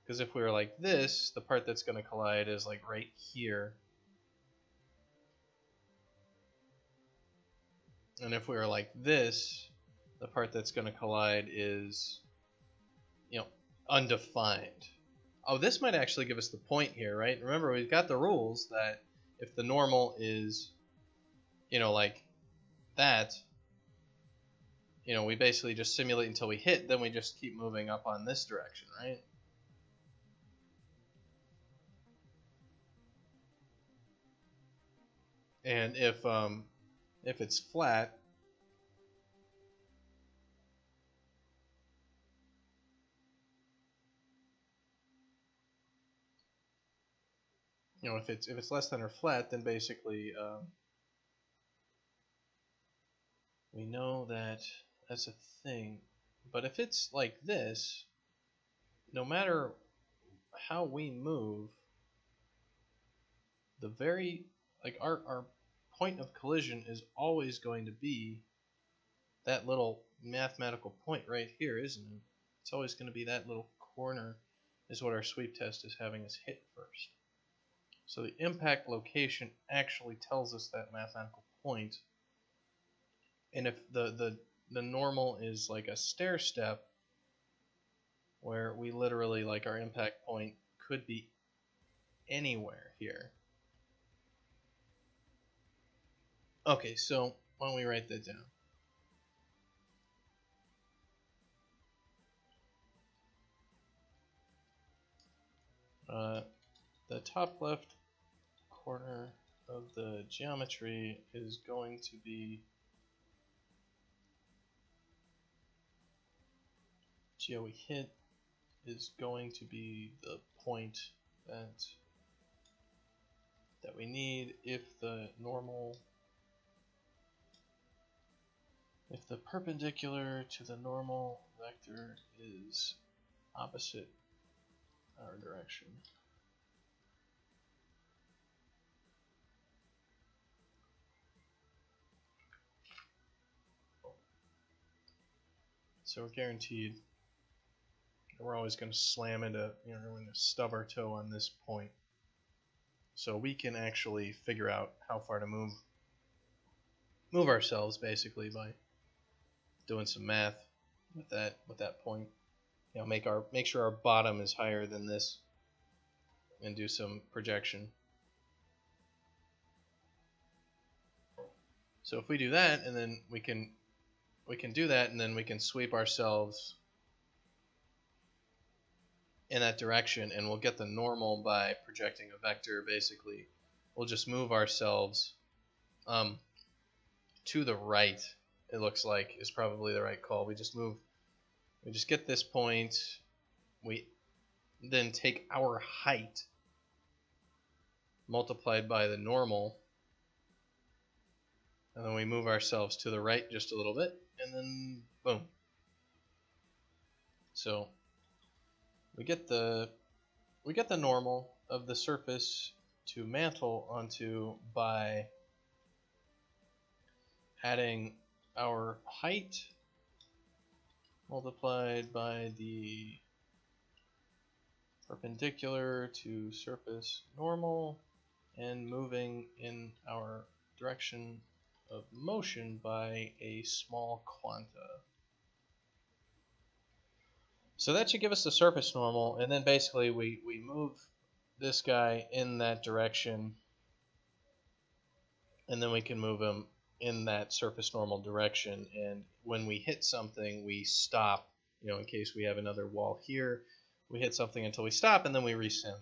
Because if we were like this, the part that's going to collide is like right here. And if we were like this, the part that's going to collide is, you know, undefined. Oh, this might actually give us the point here, right? Remember, we've got the rules that if the normal is, you know, like that, you know, we basically just simulate until we hit, then we just keep moving up on this direction, right? And if it's flat, you know, if it's less than or flat, then basically we know that that's a thing. But if it's like this, no matter how we move, the very, like our point of collision is always going to be that little mathematical point right here, isn't it? It's always going to be that little corner is what our sweep test is having us hit first. So the impact location actually tells us that mathematical point. And if the normal is like a stair step, where we literally, like, our impact point could be anywhere here. Okay, so why don't we write that down? The top left corner of the geometry is going to be geo we hit is going to be the point that we need if the normal, if the perpendicular to the normal vector is opposite our direction. So we're guaranteed we're always going to slam into, you know, we're going to stub our toe on this point. So we can actually figure out how far to move ourselves, basically, by doing some math with that point. You know, make sure our bottom is higher than this, and do some projection. So if we do that, and then we can do that, and then we can sweep ourselves in that direction, and we'll get the normal by projecting a vector. Basically, we'll just move ourselves to the right. It looks like is probably the right call. We just get this point. We then take our height multiplied by the normal, and then we move ourselves to the right just a little bit, and then boom. So we get the normal of the surface to mantle onto by adding our height multiplied by the perpendicular to surface normal, and moving in our direction of motion by a small quanta. So that should give us the surface normal, and then basically we move this guy in that direction, and then we can move him in that surface normal direction, and when we hit something we stop, you know, in case we have another wall here, we hit something until we stop, and then we resim.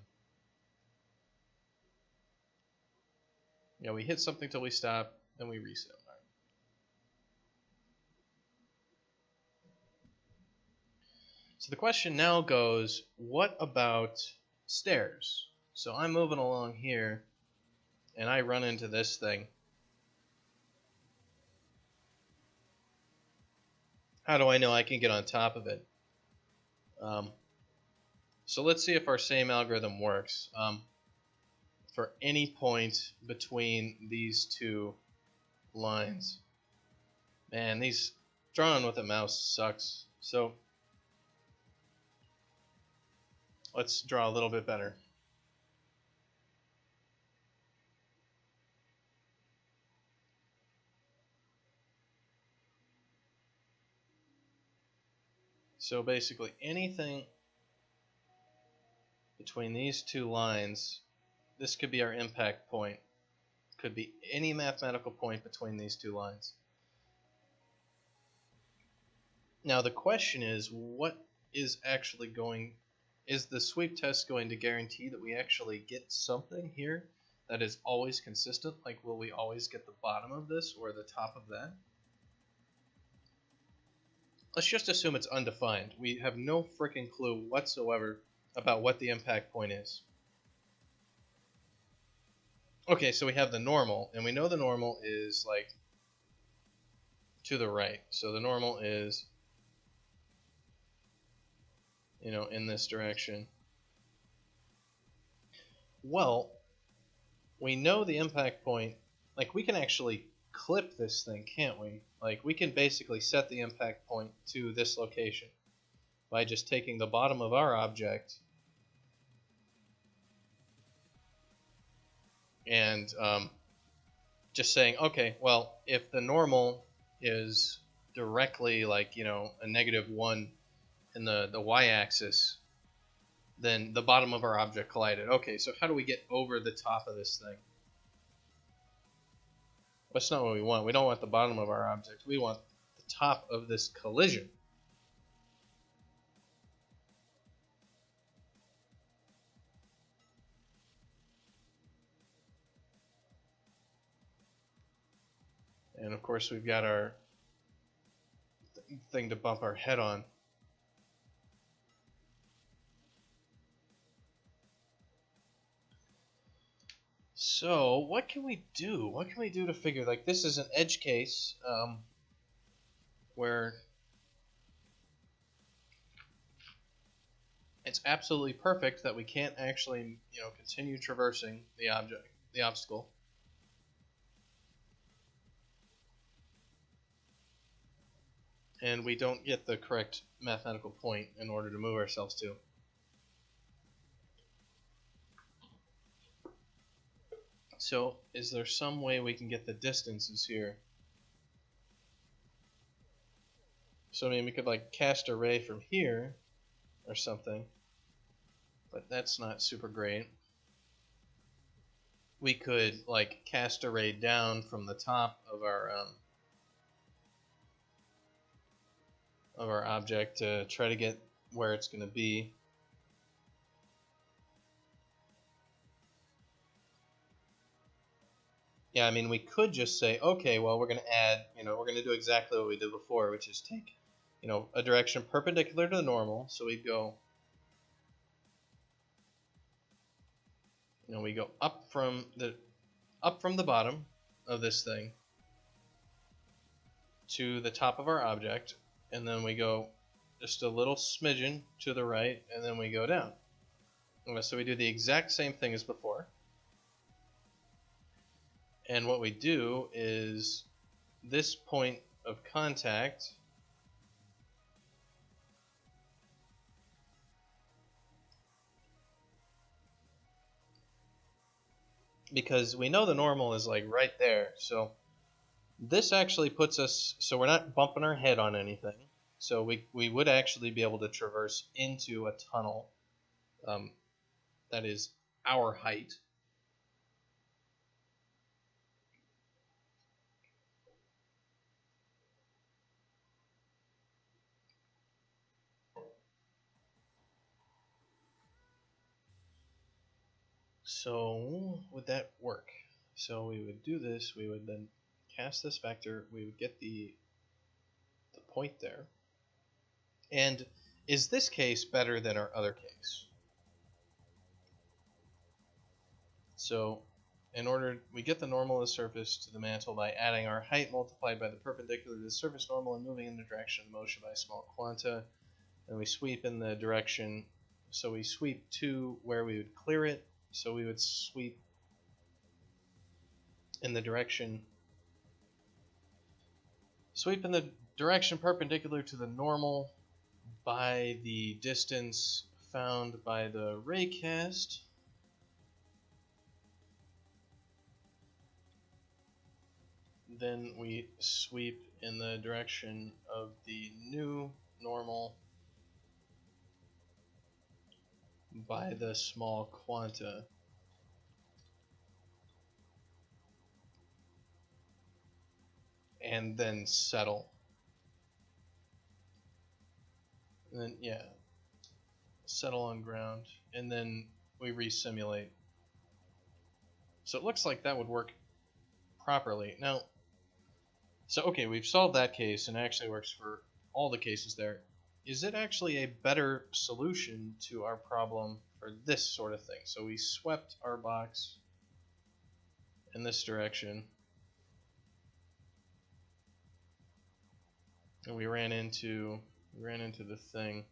You know, we hit something till we stop, then we resim. So the question now goes, what about stairs? So I'm moving along here, and I run into this thing. How do I know I can get on top of it? So let's see if our same algorithm works. For any point between these two lines. Man, these drawing with a mouse sucks. So Let's draw a little bit better. So basically anything between these two lines, this could be our impact point. Could be any mathematical point between these two lines. Now the question is, what is actually going, is the sweep test going to guarantee that we actually get something here that is always consistent? Like, will we always get the bottom of this or the top of that? Let's just assume it's undefined. We have no freaking clue whatsoever about what the impact point is. Okay, so we have the normal, and we know the normal is like to the right. So the normal is, you know, in this direction. Well, we know the impact point, like we can actually clip this thing, can't we? Like we can basically set the impact point to this location by just taking the bottom of our object and just saying, okay, well, if the normal is directly like, you know, a -1 in the y-axis, then the bottom of our object collided. Okay, so how do we get over the top of this thing? That's not what we want. We don't want the bottom of our object. We want the top of this collision. And of course we've got our thing to bump our head on. So what can we do? What can we do to figure, like, this is an edge case where it's absolutely perfect that we can't actually, you know, continue traversing the obstacle. And we don't get the correct mathematical point in order to move ourselves to. So is there some way we can get the distances here? So I mean, we could like cast a ray from here or something, but that's not super great. We could like cast a ray down from the top of our object to try to get where it's going to be. Yeah, I mean, we could just say, okay, well, we're going to add, you know, we're going to do exactly what we did before, which is take, you know, a direction perpendicular to the normal. So we'd go, you know, we go up from the bottom of this thing to the top of our object, and then we go just a little smidgen to the right, and then we go down. So we do the exact same thing as before. And what we do is this point of contact because we know the normal is like right there. So this actually puts us, so we're not bumping our head on anything. So we would actually be able to traverse into a tunnel that is our height. So would that work? So we would do this, we would then cast this vector, we would get the point there. And is this case better than our other case? So in order, we get the normal of the surface to the mantle by adding our height multiplied by the perpendicular to the surface normal and moving in the direction of motion by small quanta. And we sweep in the direction, so we sweep to where we would clear it. So we would sweep in the direction perpendicular to the normal by the distance found by the raycast. Then we sweep in the direction of the new normal by the small quanta. And then settle. And then, yeah, settle on ground. And then we resimulate. So it looks like that would work properly. Now, so okay, we've solved that case, and it actually works for all the cases there. Is it actually a better solution to our problem for this sort of thing? So we swept our box in this direction, and we ran into the thing.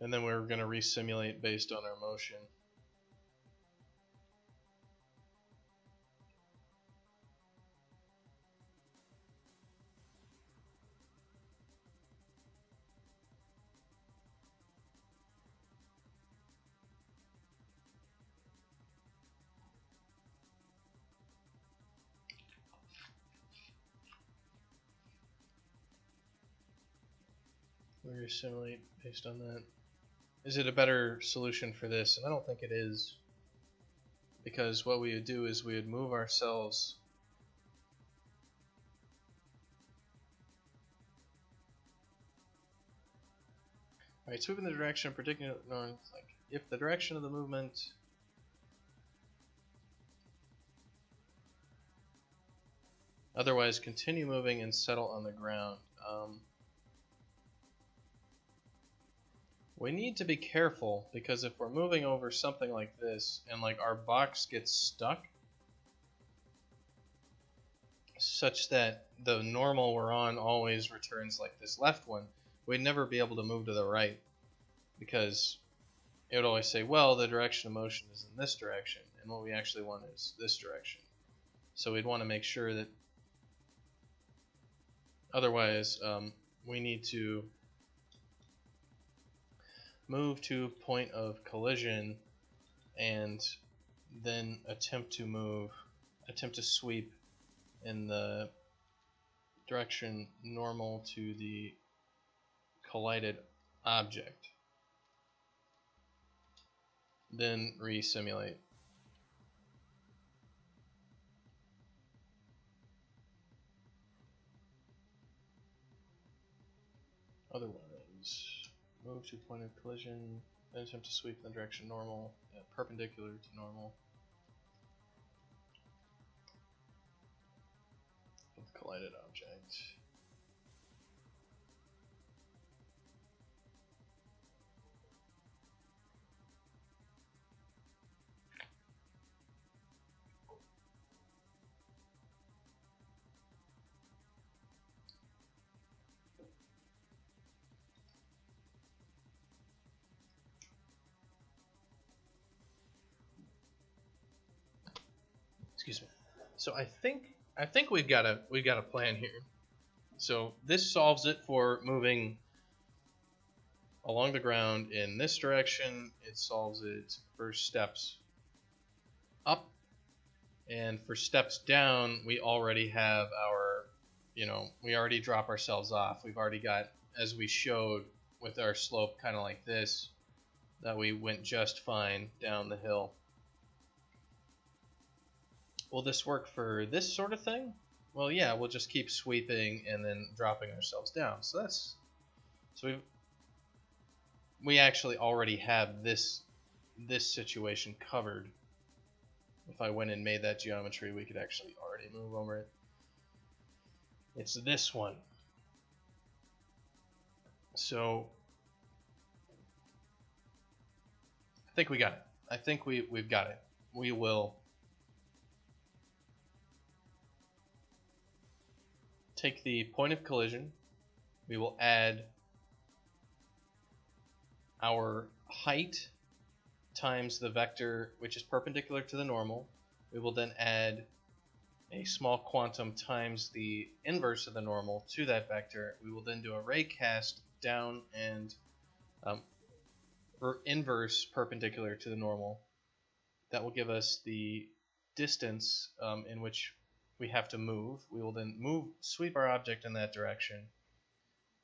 And then we're going to resimulate based on our motion. We resimulate based on that. Is it a better solution for this? And I don't think it is. Because what we would do is we would move ourselves Alright, so in the direction of particular north, like if the direction of the movement otherwise continue moving and settle on the ground. We need to be careful because if we're moving over something like this and like our box gets stuck such that the normal we're on always returns like this left one, we'd never be able to move to the right because it would always say, well, the direction of motion is in this direction, and what we actually want is this direction. So we'd want to make sure that otherwise we need to move to point of collision and then attempt to sweep in the direction normal to the collided object. Then resimulate. Otherwise, move to point of collision, then attempt to sweep in the direction normal, perpendicular to normal of the collided object. Excuse me. So I think we've got a plan here. So this solves it for moving along the ground in this direction. It solves it for steps up, and for steps down we already have our, we already drop ourselves off. We've already got, as we showed with our slope kind of like this, that we went just fine down the hill. Will this work for this sort of thing? Well, yeah, we'll just keep sweeping and then dropping ourselves down. So we actually already have this situation covered. If I went and made that geometry, we could actually already move over it. It's this one. So I think we got it. I think we've got it. We will take the point of collision. We will add our height times the vector which is perpendicular to the normal, We will then add a small quantum times the inverse of the normal to that vector. We will then do a ray cast down and inverse perpendicular to the normal. That will give us the distance in which we have to move. We will then sweep our object in that direction.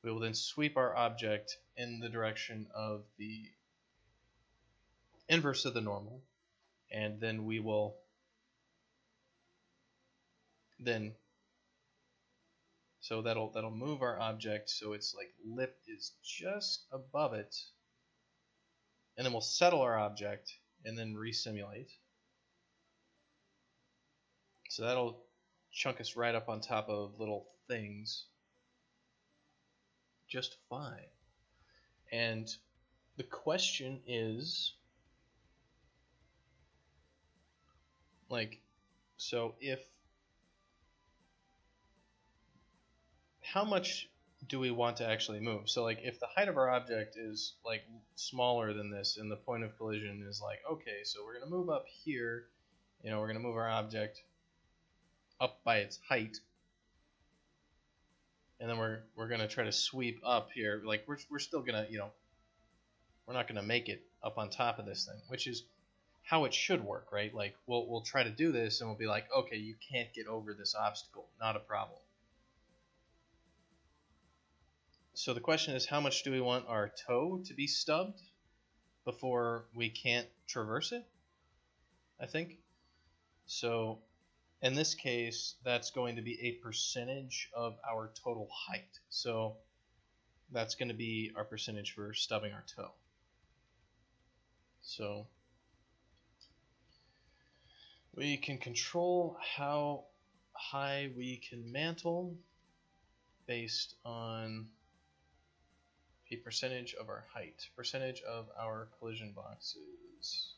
We will then sweep our object in the direction of the inverse of the normal, and then we will so that'll move our object so its like lip is just above it, and then we'll settle our object and then resimulate. So that'll chunk us right up on top of little things just fine. And the question is, like, so how much do we want to actually move? So like if the height of our object is like smaller than this and the point of collision is like, okay, so we're going to move up here, we're going to move our object up by its height, and then we're going to try to sweep up here. Like we're still going to, we're not going to make it up on top of this thing, which is how it should work, right? Like we'll try to do this and we'll be like, okay, you can't get over this obstacle, not a problem. So the question is, how much do we want our toe to be stubbed before we can't traverse it? I think. So in this case, that's going to be a percentage of our total height. So that's going to be our percentage for stubbing our toe. So we can control how high we can mantle based on a percentage of our height, percentage of our collision boxes.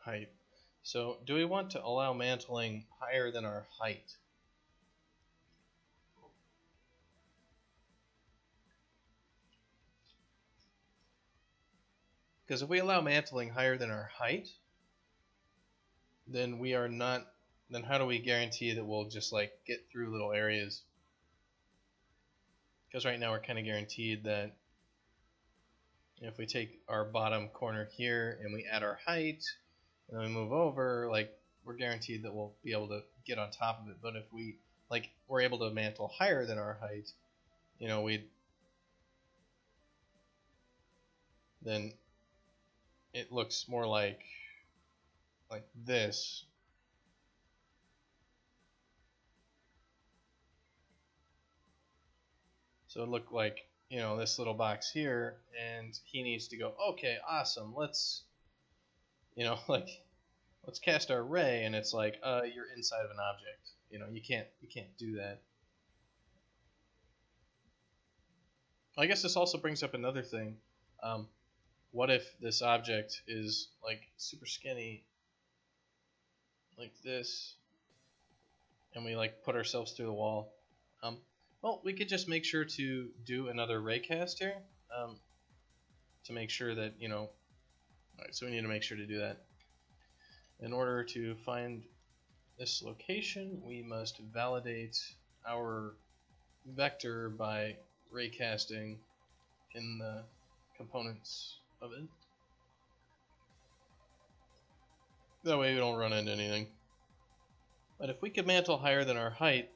Height. So do we want to allow mantling higher than our height? Because if we allow mantling higher than our height, then we are not, then how do we guarantee that we'll just like get through little areas? Because right now we're kind of guaranteed that if we take our bottom corner here and we add our height and then we move over, like we're guaranteed that we'll be able to get on top of it. But if we're able to mantle higher than our height, then it looks more like this. So it looked like, this little box here, and he needs to go, okay, awesome, let's cast our ray, and it's like, you're inside of an object. You can't do that. I guess this also brings up another thing. What if this object is like super skinny, like this, and we like put ourselves through the wall? Well, we could just make sure to do another ray cast here to make sure that, alright, so we need to make sure to do that. In order to find this location, we must validate our vector by ray casting in the components of it. That way we don't run into anything. But if we could mantle higher than our height,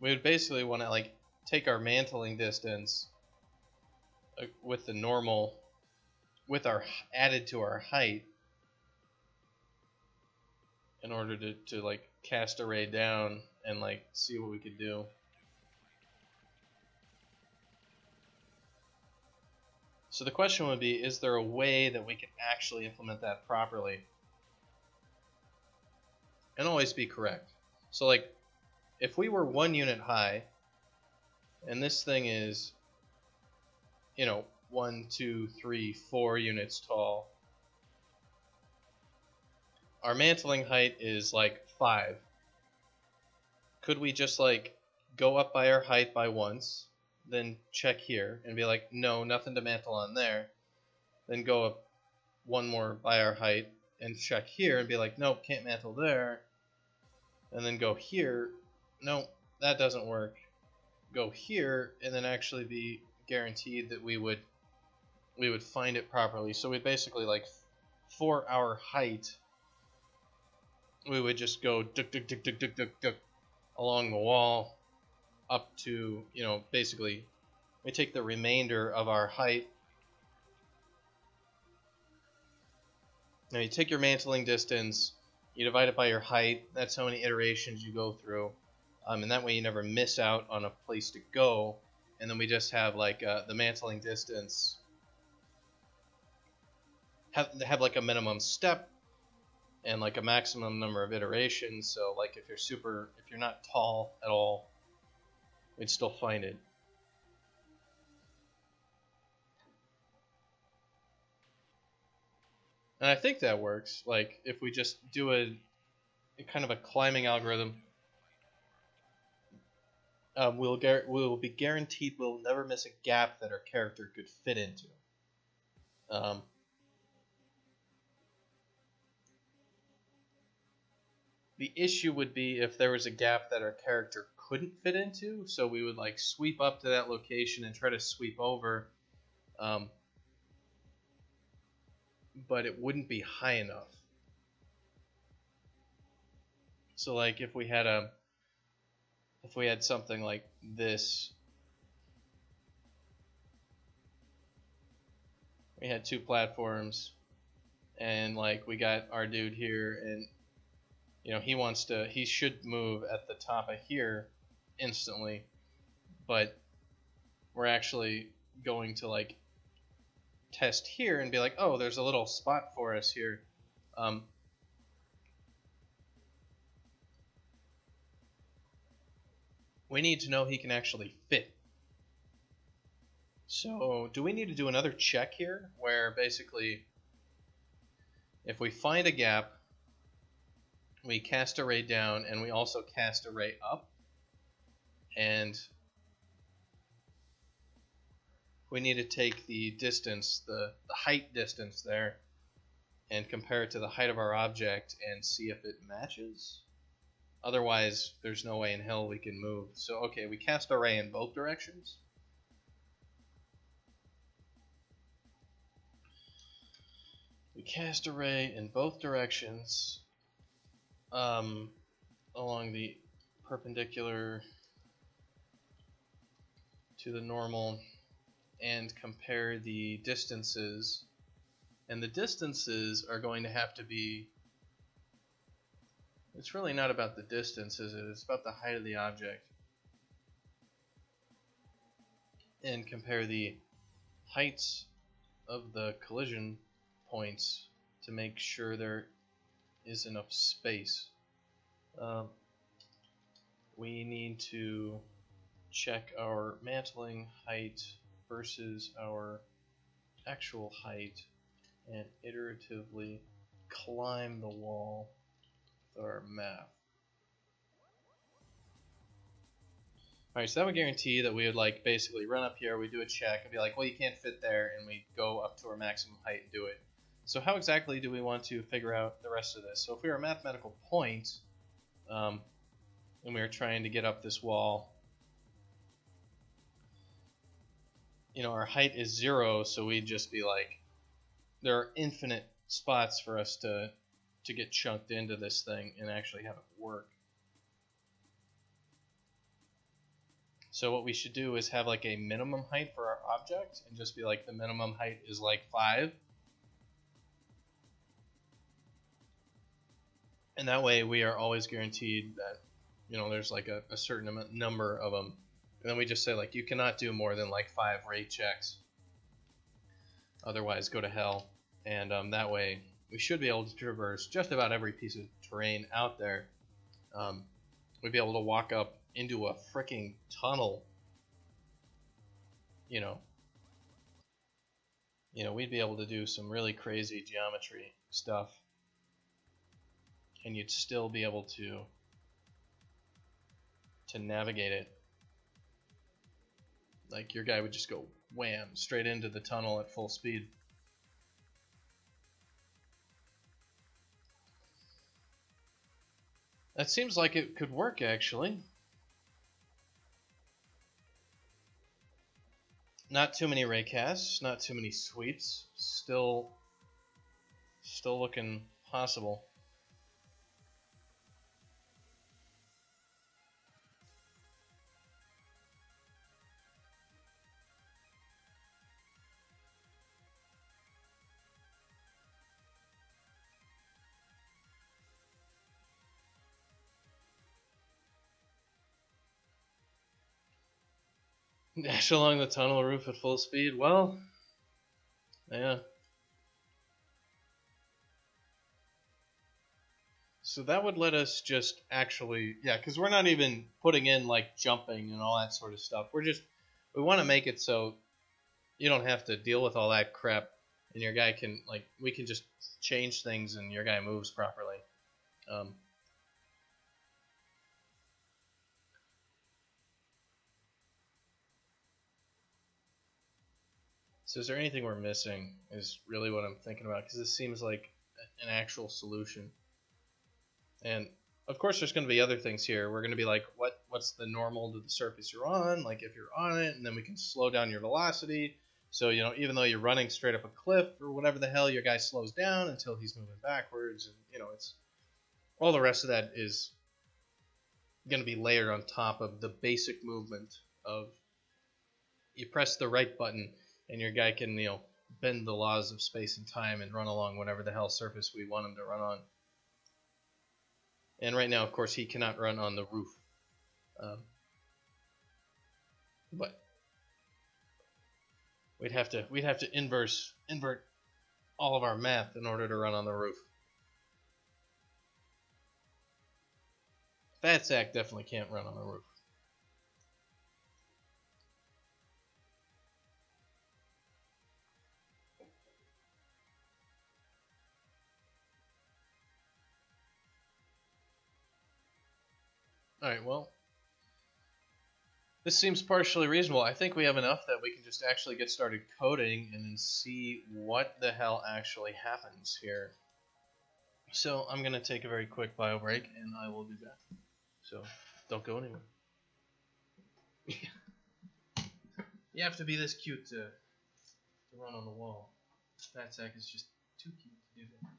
we would basically want to like take our mantling distance with the normal, with our added to our height, in order to like cast a ray down and like see what we could do. So the question would be, is there a way that we can actually implement that properly and always be correct? So like, if we were 1 unit high, and this thing is, 1, 2, 3, 4 units tall, our mantling height is like 5. Could we just like go up by our height by once, then check here and be like, no, nothing to mantle on there, then go up one more by our height and check here and be like, nope, can't mantle there. And then go here, nope, that doesn't work. Go here and then actually be guaranteed that we would find it properly. So we basically, like, for our height, we would just go duk duk duk duk duk duk duk along the wall up to, you know, basically we take the remainder of our height. Now you take your mantling distance, you divide it by your height. That's how many iterations you go through, and that way you never miss out on a place to go. And then we just have like the mantling distance have like a minimum step and like a maximum number of iterations. So like if you're not tall at all, we'd still find it. And I think that works. Like if we just do a kind of a climbing algorithm, we'll be guaranteed we'll never miss a gap that our character could fit into. The issue would be if there was a gap that our character couldn't fit into, so we would like sweep up to that location and try to sweep over, but it wouldn't be high enough. So like if we had something like this, we had two platforms, and like we got our dude here, and you know he should move at the top of here instantly, but we're actually going to like test here and be like, oh, there's a little spot for us here. We need to know he can actually fit. So do we need to do another check here where basically if we find a gap, we cast a ray down and we also cast a ray up, and we need to take the distance, the height distance there, and compare it to the height of our object and see if it matches. Otherwise, there's no way in hell we can move. So, okay, we cast a ray in both directions. We cast a ray in both directions along the perpendicular to the normal and compare the distances. And the distances are going to have to be, it's really not about the distance, is it? It's about the height of the object. And compare the heights of the collision points to make sure there is enough space. We need to check our mantling height versus our actual height and iteratively climb the wall with our math. Alright, so that would guarantee that we would like basically run up here, we do a check, and be like, well, you can't fit there, and we go up to our maximum height and do it. So how exactly do we want to figure out the rest of this? So if we are a mathematical point, and we are trying to get up this wall, you know, our height is 0, so we'd just be like, there are infinite spots for us to get chunked into this thing and actually have it work. So what we should do is have like a minimum height for our object and just be like the minimum height is like 5. And that way we are always guaranteed that, you know, there's like a certain number of them. And then we just say like you cannot do more than like 5 rate checks. Otherwise go to hell. And that way we should be able to traverse just about every piece of terrain out there. We'd be able to walk up into a freaking tunnel. You know, we'd be able to do some really crazy geometry stuff. And you'd still be able to navigate it. Like your guy would just go wham straight into the tunnel at full speed. That seems like it could work, actually. Not too many raycasts, not too many sweeps. Still looking possible. Dash along the tunnel roof at full speed. Well, yeah. So that would let us just actually, yeah, because we're not even putting in like jumping and all that sort of stuff. We want to make it so you don't have to deal with all that crap, and your guy can, like, we can just change things and your guy moves properly. Um, so is there anything we're missing is really what I'm thinking about, because this seems like an actual solution. And of course, there's going to be other things here. We're going to be like, what's the normal to the surface you're on? Like if you're on it, and then we can slow down your velocity. So, you know, even though you're running straight up a cliff or whatever the hell, your guy slows down until he's moving backwards. And, you know, it's all the rest of that is going to be layered on top of the basic movement of you press the right button and your guy can, you know, bend the laws of space and time and run along whatever the hell surface we want him to run on. And right now, of course, he cannot run on the roof. But we'd have to invert all of our math in order to run on the roof. Fat Sack definitely can't run on the roof. Alright, well, this seems partially reasonable. I think we have enough that we can just actually get started coding and then see what the hell actually happens here. So I'm going to take a very quick bio break and I will be back. So don't go anywhere. You have to be this cute to run on the wall. Fat Sack is just too cute to do that.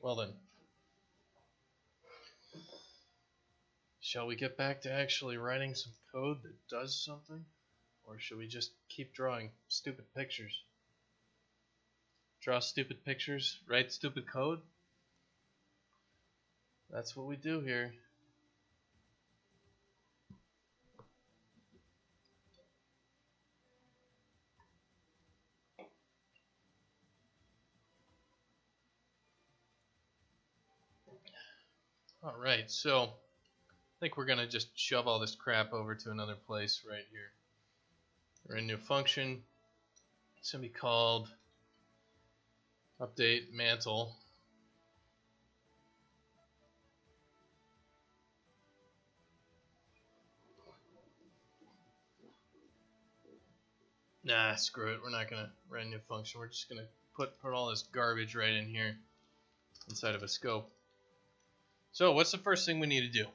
Well then, shall we get back to actually writing some code that does something? Or should we just keep drawing stupid pictures? Draw stupid pictures, write stupid code? That's what we do here. Alright, so I think we're going to just shove all this crap over to another place right here. We're in a new function. It's going to be called update mantle. Nah, screw it. We're not going to write a new function. We're just going to put all this garbage right in here inside of a scope. So what's the first thing we need to do?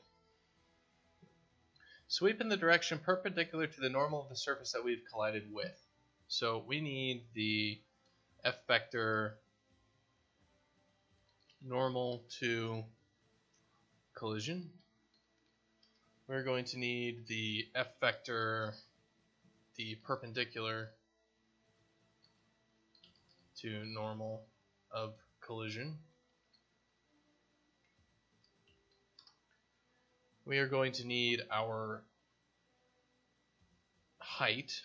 Sweep in the direction perpendicular to the normal of the surface that we've collided with. So we need the F vector normal to collision. We're going to need the F vector, the perpendicular to normal of collision. We are going to need our height.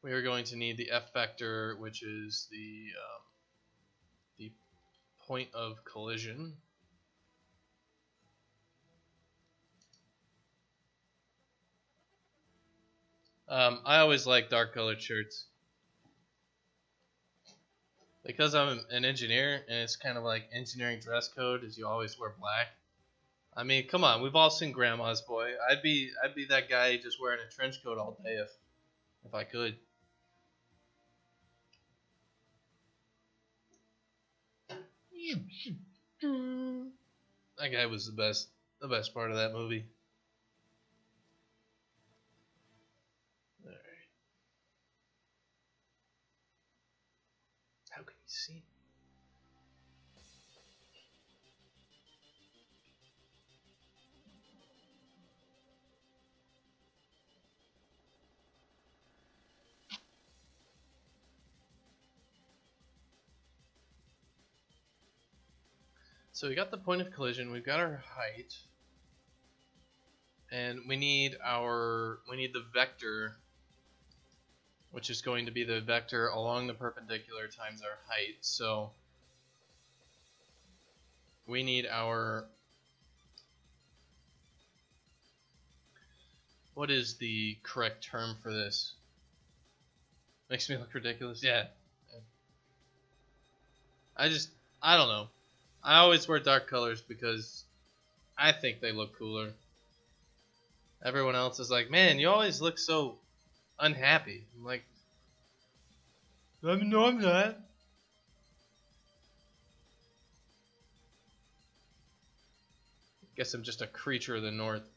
We are going to need the F vector, which is the point of collision. I always like dark colored shirts. Because I'm an engineer, and it's kind of like engineering dress code is you always wear black. I mean, come on, we've all seen Grandma's Boy. I'd be that guy just wearing a trench coat all day if I could. That guy was the best part of that movie. Alright. How can you see? So we got the point of collision, we've got our height, and we need the vector, which is going to be the vector along the perpendicular times our height. So we need our, what is the correct term for this? Makes me look ridiculous. Yeah. I don't know. I always wear dark colors because I think they look cooler. Everyone else is like, man, you always look so unhappy. I'm like, no, I'm not. Guess I'm just a creature of the north.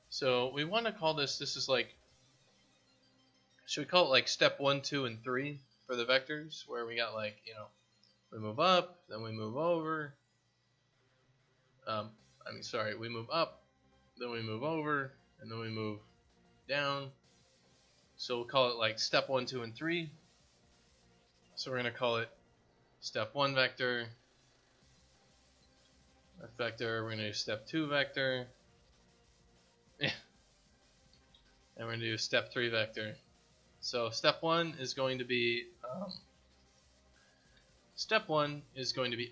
So we want to call this is like, should we call it like step 1, 2, and 3 for the vectors, where we got like, we move up, then we move over. We move up, then we move over, and then we move down. So we'll call it like step 1, 2, and 3. So we're going to call it step 1 vector, vector. We're going to do step 2 vector. Yeah. And we're going to do step 3 vector. So step 1 is going to be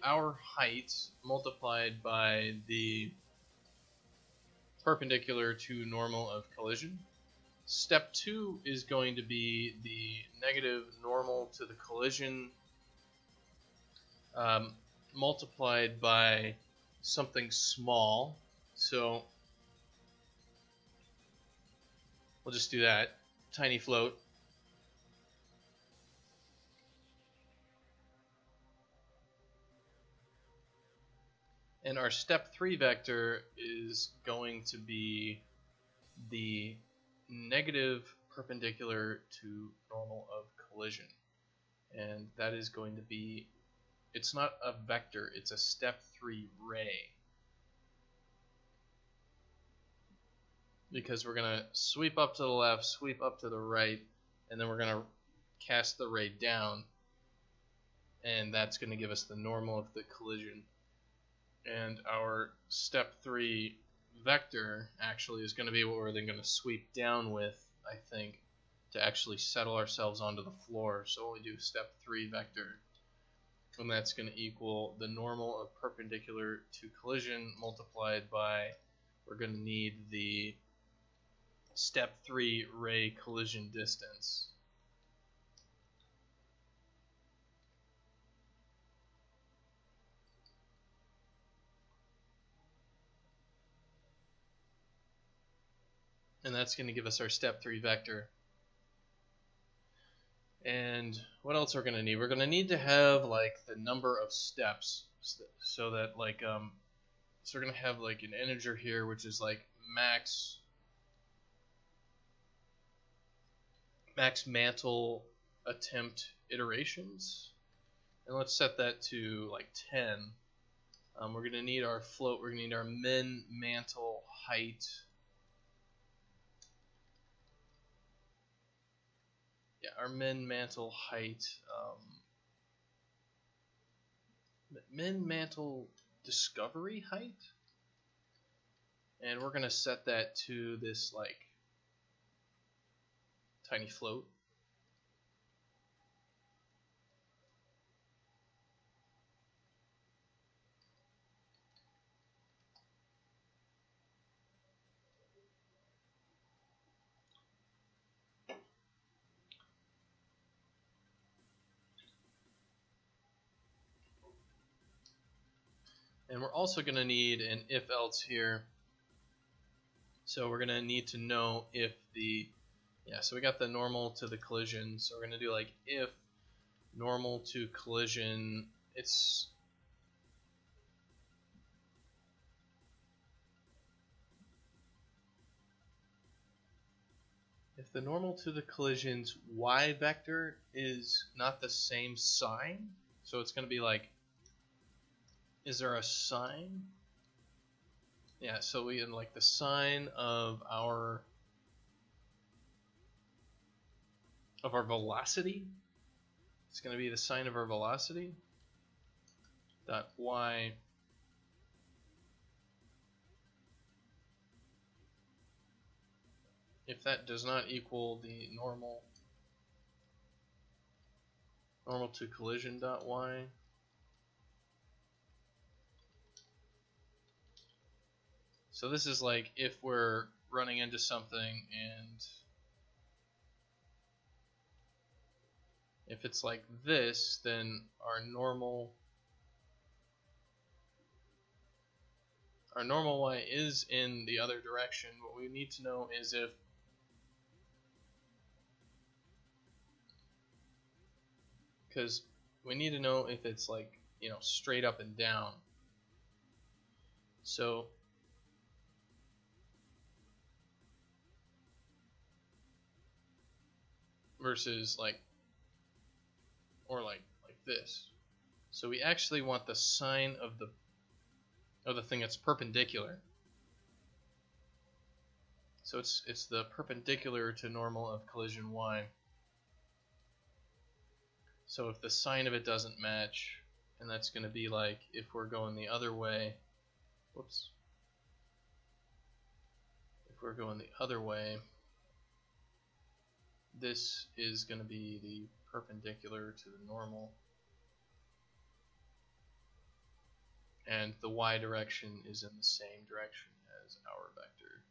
our height multiplied by the perpendicular to normal of collision. Step 2 is going to be the negative normal to the collision multiplied by something small. So we'll just do that. Tiny float. And our step 3 vector is going to be the negative perpendicular to normal of collision. And that is going to be, it's not a vector, it's a step 3 ray. Because we're going to sweep up to the left, sweep up to the right, and then we're going to cast the ray down. And that's going to give us the normal of the collision. And our step 3 vector actually is going to be what we're then going to sweep down with, I think, to actually settle ourselves onto the floor. So we do step 3 vector, and that's going to equal the normal of perpendicular to collision multiplied by, we're going to need the step 3 ray collision distance. And that's going to give us our step 3 vector. And what else we're going to need? We're going to need to have like the number of steps, so that like so we're going to have like an integer here which is like max mantle attempt iterations, and let's set that to like 10. We're going to need our float, we're going to need our min mantle height. Yeah, our min mantle height, min mantle discovery height, and we're going to set that to this like tiny float. And we're also going to need an if else here. So we're going to need to know if the, so we got the normal to the collision. So we're going to do like if normal to collision, it's if the normal to the collision's y vector is not the same sign. So it's going to be like, is there a sign? Yeah, so we in like the sign of our velocity. It's going to be the sign of our velocity dot y if that does not equal the normal to collision dot y. So this is like if we're running into something, and if it's like this, then our normal y is in the other direction. What we need to know is if because we need to know if it's like, straight up and down. So versus like, or like this. So we actually want the sign of the thing that's perpendicular. So it's the perpendicular to normal of collision y. So if the sign of it doesn't match, and that's going to be like if we're going the other way, whoops. If we're going the other way, this is going to be the perpendicular to the normal, and the y direction is in the same direction as our vector.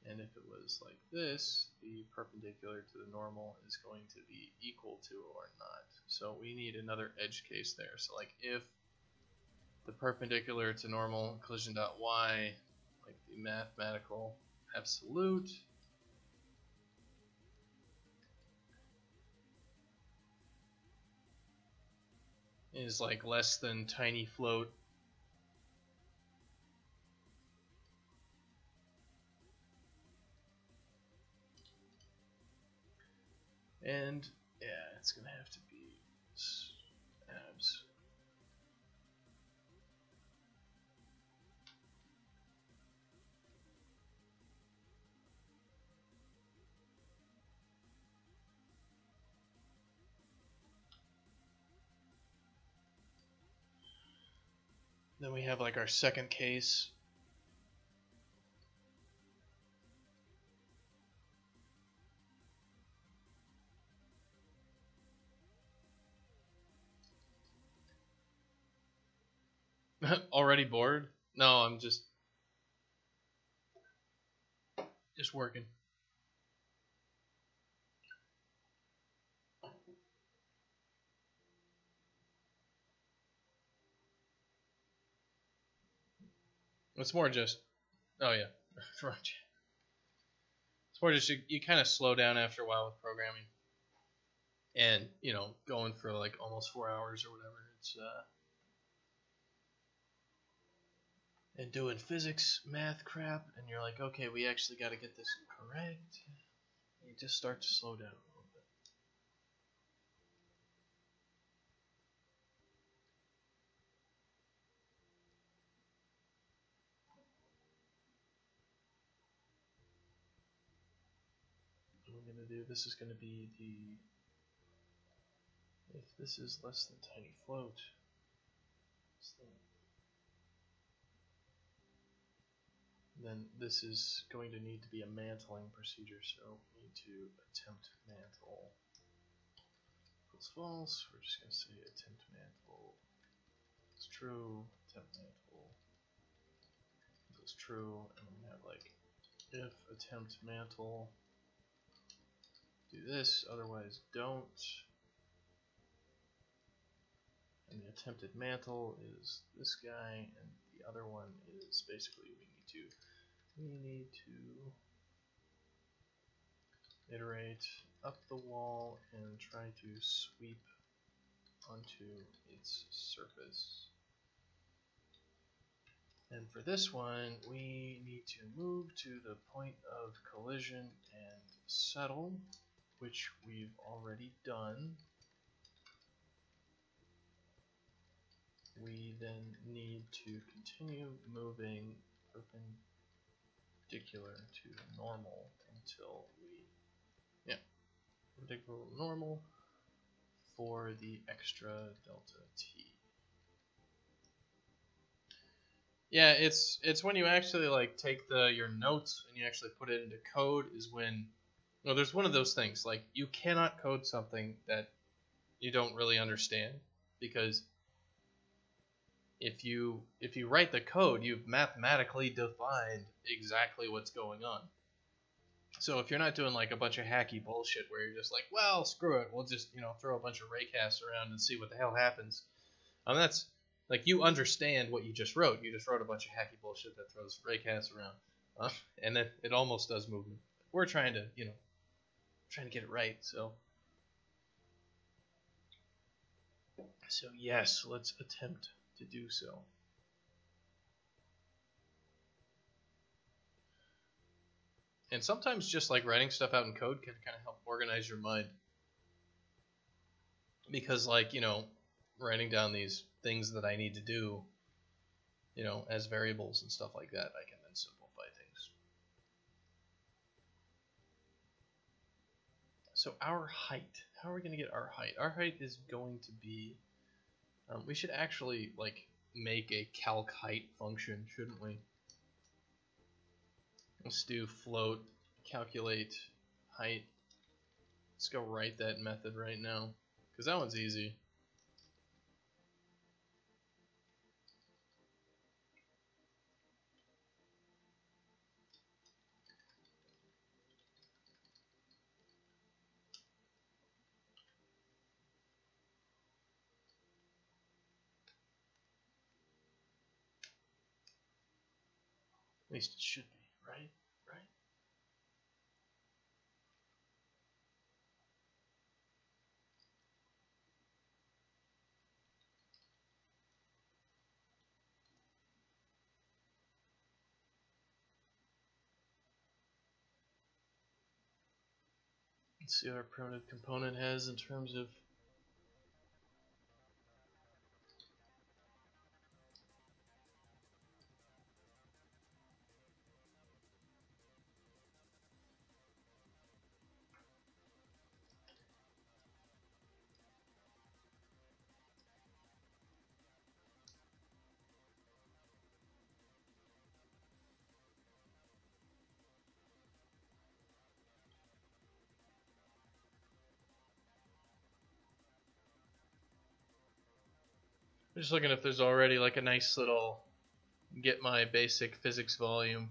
And if it was like this, the perpendicular to the normal is going to be equal to or not. So we need another edge case there. So like if the perpendicular to normal collision dot y, like the mathematical absolute, is like less than tiny float And yeah, it's gonna have to be abs. Then we have like our second case. Already bored? No, I'm just working. It's more just, oh yeah, it's more just you kind of slow down after a while with programming, and going for like almost 4 hours or whatever. It's and doing physics, math crap, and you're like, okay, we actually got to get this correct. You just start to slow down a little bit. What we're gonna do, this is gonna be if this is less than tiny float, then this is going to need to be a mantling procedure, so we need to attempt mantle. Equals false, we're just going to say attempt mantle is true, attempt mantle is true, and we have like if attempt mantle, do this, otherwise don't. And the attempted mantle is this guy, and the other one is basically we need to iterate up the wall and try to sweep onto its surface. And for this one, we need to move to the point of collision and settle, which we've already done. We then need to continue moving perpendicular to normal until we, perpendicular to normal for the extra delta t. Yeah, it's when you actually like take your notes and you actually put it into code is when, there's one of those things like you cannot code something that you don't really understand, because if you write the code, you've mathematically defined exactly what's going on. So if you're not doing like a bunch of hacky bullshit where you're just like, well, screw it, we'll just throw a bunch of raycasts around and see what the hell happens. That's like, you understand what you just wrote. You just wrote a bunch of hacky bullshit that throws raycasts around, and it almost does movement. We're trying to get it right. So yes, let's attempt to do so. And sometimes just like writing stuff out in code can kind of help organize your mind, because like writing down these things that I need to do, as variables and stuff like that, I can then simplify things. So our height, how are we going to get our height? Our height is going to be, we should actually like make a calc height function, shouldn't we? Let's do float calculate height. Let's go write that method right now, because that one's easy. At least it should be, right? Right? Let's see what our primitive component has in terms of I'm just looking if there's already like a nice little get my basic physics volume.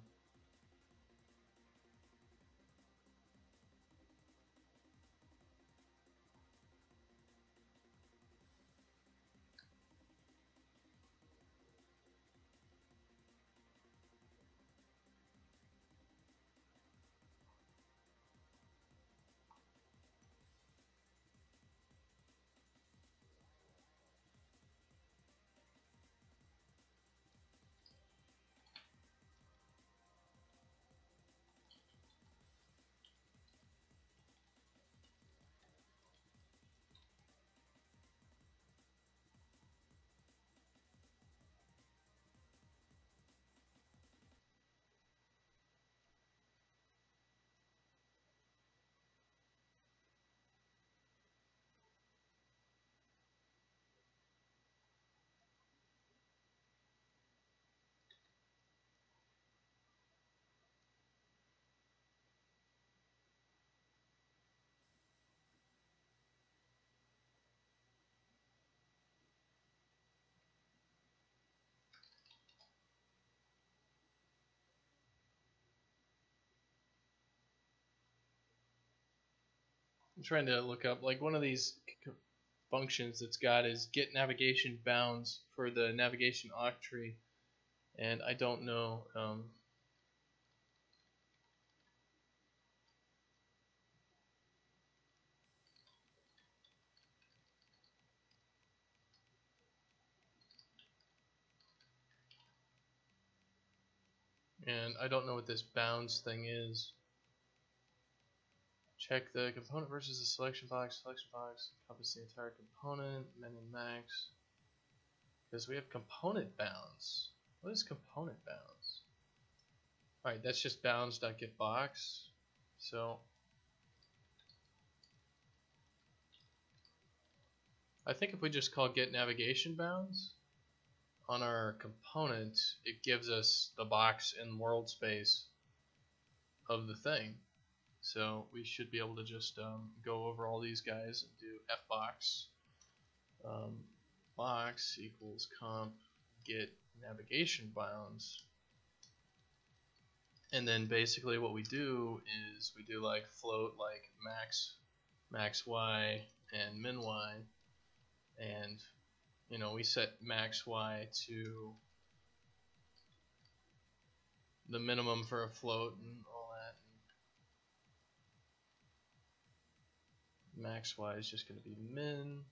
I'm trying to look up like one of these functions that's got is get navigation bounds for the navigation octree, and I don't know. And I don't know what this bounds thing is. Check the component versus the selection box. Selection box encompasses the entire component, min and max. Because we have component bounds. What is component bounds? Alright, that's just bounds.getBox. So I think if we just call get navigation bounds on our component, it gives us the box and world space of the thing. So we should be able to just go over all these guys and do fbox box equals comp get navigation bounds, and then basically what we do is we do like float like max y and min y, and you know we set max y to the minimum for a float and all that. And max y is just going to be min,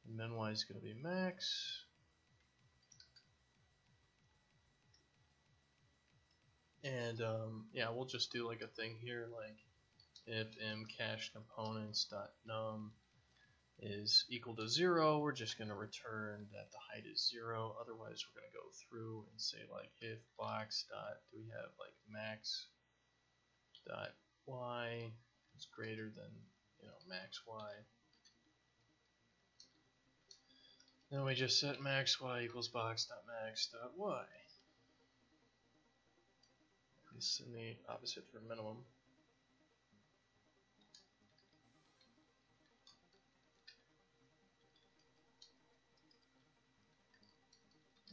and min y is going to be max. And yeah, we'll just do like a thing here like if mCached_components.num is equal to 0, we're just going to return that the height is 0. Otherwise, we're going to go through and say like if box dot, do we have like max dot y is greater than, you know, max y. Then we just set max y equals box dot max dot y. This is the opposite for minimum.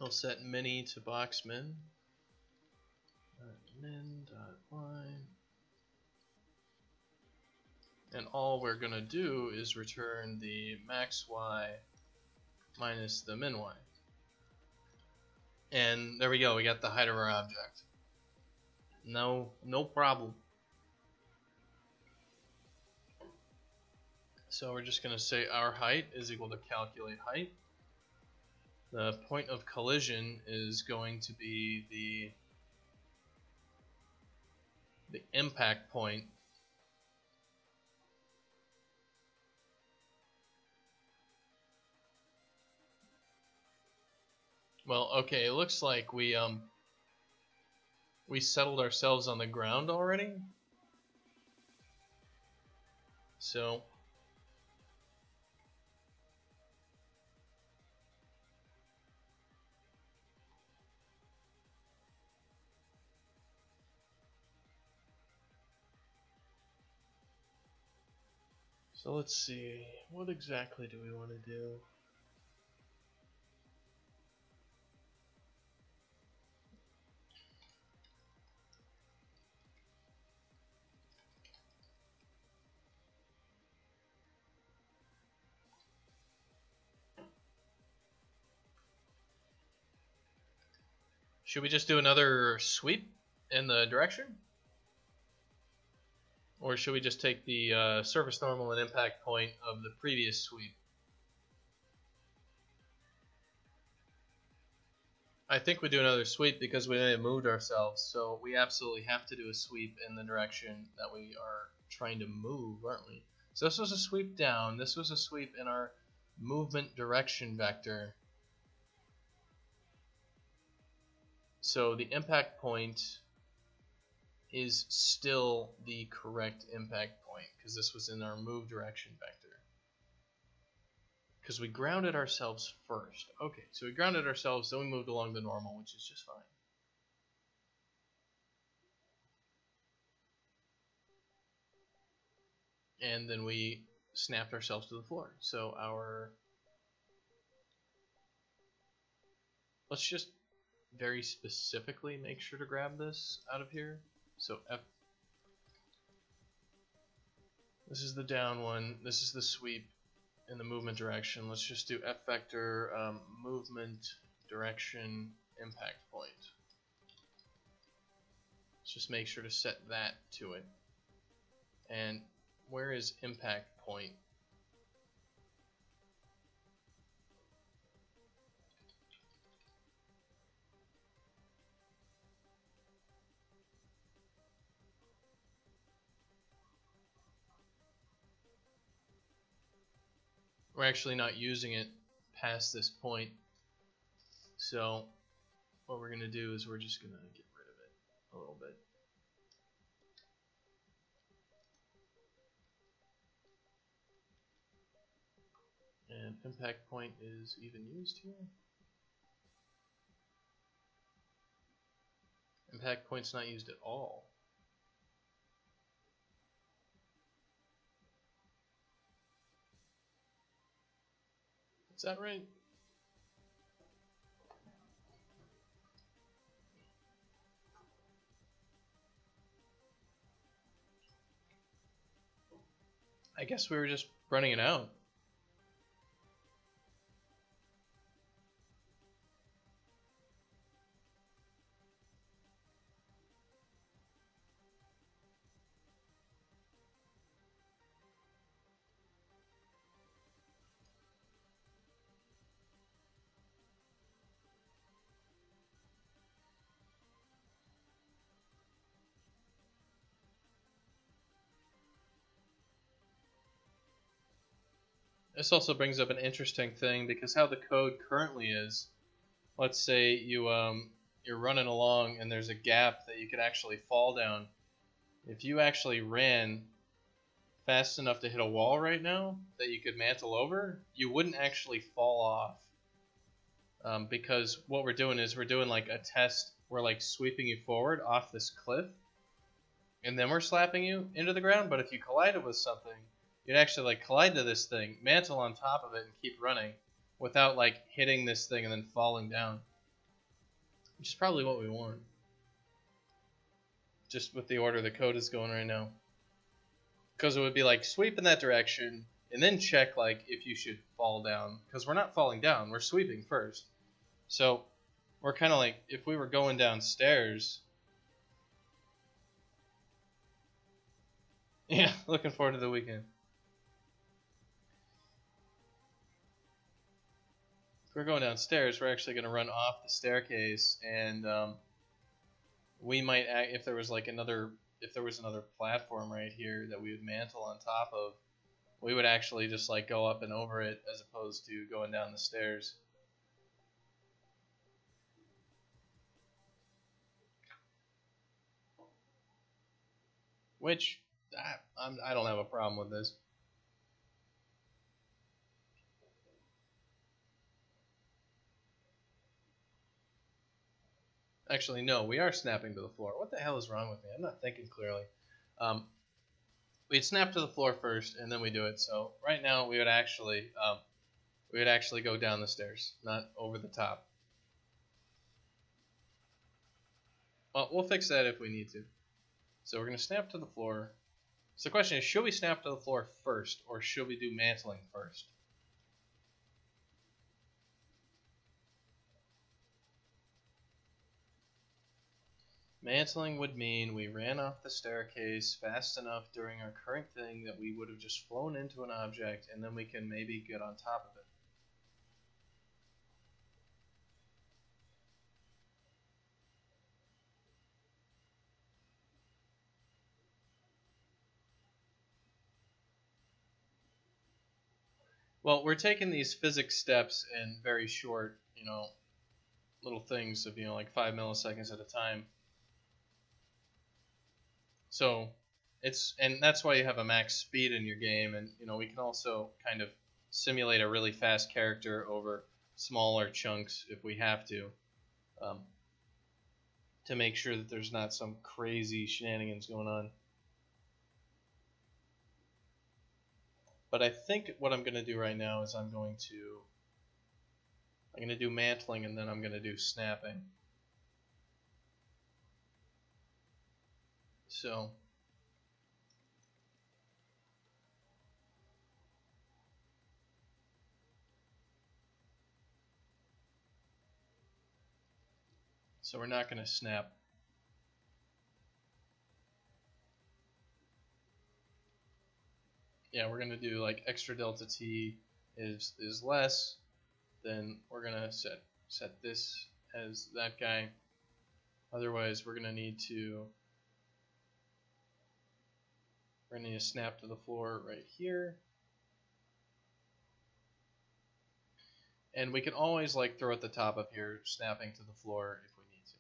I'll set mini to box min. Min dot y. And all we're going to do is return the max y minus the min y. And there we go, we got the height of our object. No problem. So we're just going to say our height is equal to calculate height. The point of collision is going to be the impact point Well, okay, it looks like we settled ourselves on the ground already. So let's see, what exactly do we want to do? Should we just do another sweep in the direction? Or should we just take the surface normal and impact point of the previous sweep? I think we do another sweep because we may have moved ourselves, so we absolutely have to do a sweep in the direction that we are trying to move, aren't we? So this was a sweep down, this was a sweep in our movement direction vector. So the impact point is still the correct impact point because this was in our move direction vector. Because we grounded ourselves first. Okay, so we grounded ourselves, then we moved along the normal, which is just fine. And then we snapped ourselves to the floor. So let's just very specifically make sure to grab this out of here. So this is the down one, this is the sweep in the movement direction. Let's just do F vector movement direction impact point. Let's just make sure to set that to it. And where is impact point? We're actually not using it past this point. So what we're going to do is we're just going to get rid of it a little bit. And impact point is even used here. Impact point's not used at all. Is that right? I guess we were just running it out. This also brings up an interesting thing because how the code currently is, let's say you're running along and there's a gap that you could actually fall down. If you actually ran fast enough to hit a wall right now that you could mantle over, you wouldn't actually fall off. Because what we're doing is we're doing like a test, we're like sweeping you forward off this cliff, and then we're slapping you into the ground. But if you collided with something, you'd actually like collide to this thing, mantle on top of it, and keep running without like hitting this thing and then falling down. Which is probably what we want. Just with the order the code is going right now. Because it would be like sweep in that direction and then check like if you should fall down. Because we're not falling down, we're sweeping first. So we're kind of like if we were going downstairs. Yeah, looking forward to the weekend. If we're going downstairs, we're actually going to run off the staircase, and we might, if there was like another platform right here that we would mantle on top of, we would actually just like go up and over it as opposed to going down the stairs. which I don't have a problem with this. Actually, no, we are snapping to the floor. What the hell is wrong with me? I'm not thinking clearly. We'd snap to the floor first, and then we do it. So right now we would actually go down the stairs, not over the top. Well, we'll fix that if we need to. So we're going to snap to the floor. So the question is, should we snap to the floor first, or should we do mantling first? Mantling would mean we ran off the staircase fast enough during our current thing that we would have just flown into an object, and then we can maybe get on top of it. Well, we're taking these physics steps in very short, little things of, like 5 milliseconds at a time. So and that's why you have a max speed in your game, and we can also kind of simulate a really fast character over smaller chunks if we have to make sure that there's not some crazy shenanigans going on. But I think what I'm going to do right now is I'm going to do mantling, and then I'm going to do snapping. So we're not going to snap. Yeah, we're going to do like extra delta t is less, then we're going to set this as that guy. Otherwise, we're going to need to snap to the floor right here. And we can always throw at the top up here, snapping to the floor if we need to.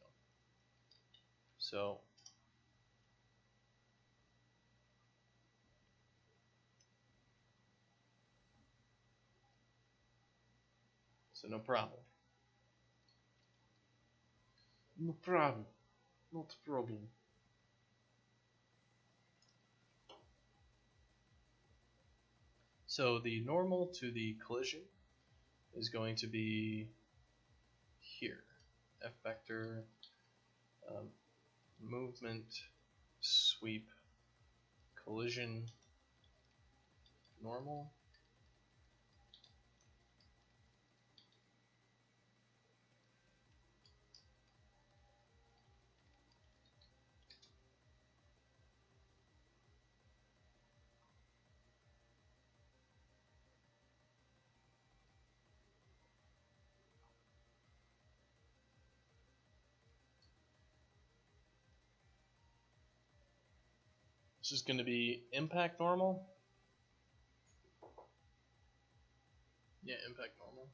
So no problem. No problem. Not a problem. So the normal to the collision is going to be here. F vector, movement, sweep, collision, normal. This is going to be impact normal. Yeah, impact normal.